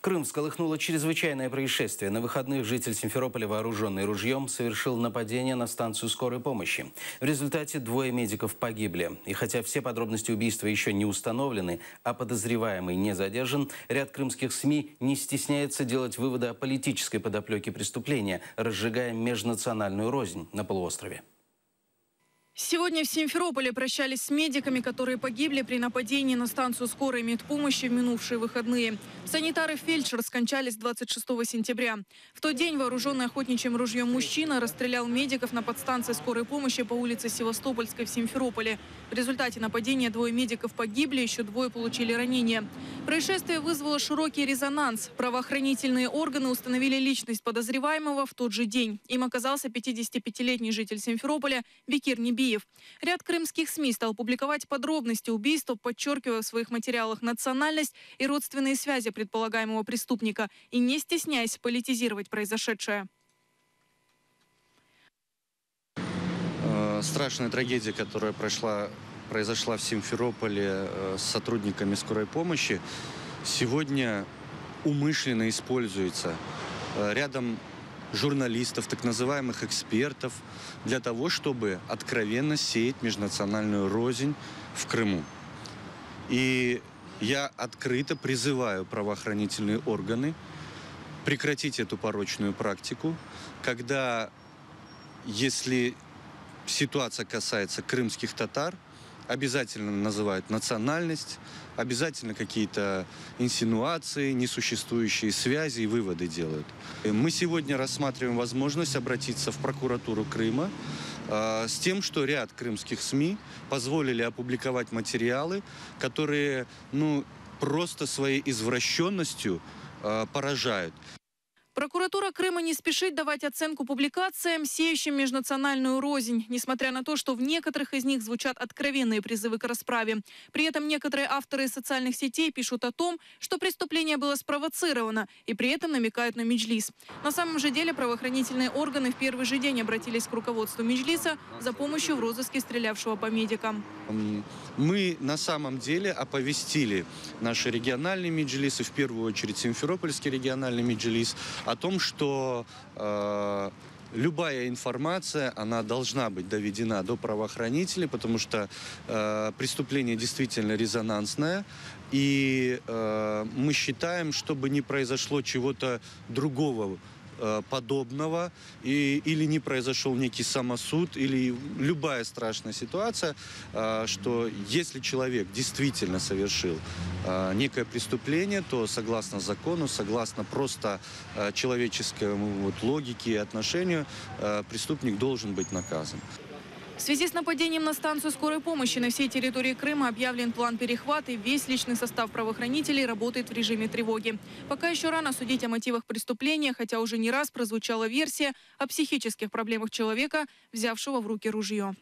Крым всколыхнуло чрезвычайное происшествие. На выходных житель Симферополя, вооруженный ружьем, совершил нападение на станцию скорой помощи. В результате двое медиков погибли. И хотя все подробности убийства еще не установлены, а подозреваемый не задержан, ряд крымских СМИ не стесняется делать выводы о политической подоплеке преступления, разжигая межнациональную рознь на полуострове. Сегодня в Симферополе прощались с медиками, которые погибли при нападении на станцию скорой медпомощи в минувшие выходные. Санитар и фельдшер скончались 26 сентября. В тот день вооруженный охотничьим ружьем мужчина расстрелял медиков на подстанции скорой помощи по улице Севастопольской в Симферополе. В результате нападения двое медиков погибли, еще двое получили ранения. Происшествие вызвало широкий резонанс. Правоохранительные органы установили личность подозреваемого в тот же день. Им оказался 55-летний житель Симферополя Бекир Небиев. Ряд крымских СМИ стал публиковать подробности убийства, подчеркивая в своих материалах национальность и родственные связи предполагаемого преступника и не стесняясь политизировать произошедшее. Страшная трагедия, которая произошла в Симферополе с сотрудниками скорой помощи, сегодня умышленно используется рядом журналистов, так называемых экспертов, для того, чтобы откровенно сеять межнациональную рознь в Крыму. И я открыто призываю правоохранительные органы прекратить эту порочную практику, когда, если ситуация касается крымских татар, обязательно называют национальность, обязательно какие-то инсинуации, несуществующие связи и выводы делают. Мы сегодня рассматриваем возможность обратиться в прокуратуру Крыма с тем, что ряд крымских СМИ позволили опубликовать материалы, которые просто своей извращенностью поражают. Прокуратура Крыма не спешит давать оценку публикациям, сеющим межнациональную рознь, несмотря на то, что в некоторых из них звучат откровенные призывы к расправе. При этом некоторые авторы социальных сетей пишут о том, что преступление было спровоцировано, и при этом намекают на Меджлис. На самом же деле правоохранительные органы в первый же день обратились к руководству Меджлиса за помощью в розыске стрелявшего по медикам. Мы на самом деле оповестили наши региональные меджлисы, в первую очередь Симферопольский региональный меджлис, о том, что любая информация, она должна быть доведена до правоохранителей, потому что преступление действительно резонансное. И мы считаем, чтобы не произошло чего-то другого подобного, или не произошел некий самосуд, или любая страшная ситуация, что если человек действительно совершил некое преступление, то согласно закону, согласно просто человеческой логике и отношению, преступник должен быть наказан. В связи с нападением на станцию скорой помощи на всей территории Крыма объявлен план перехвата, и весь личный состав правоохранителей работает в режиме тревоги. Пока еще рано судить о мотивах преступления, хотя уже не раз прозвучала версия о психических проблемах человека, взявшего в руки ружье.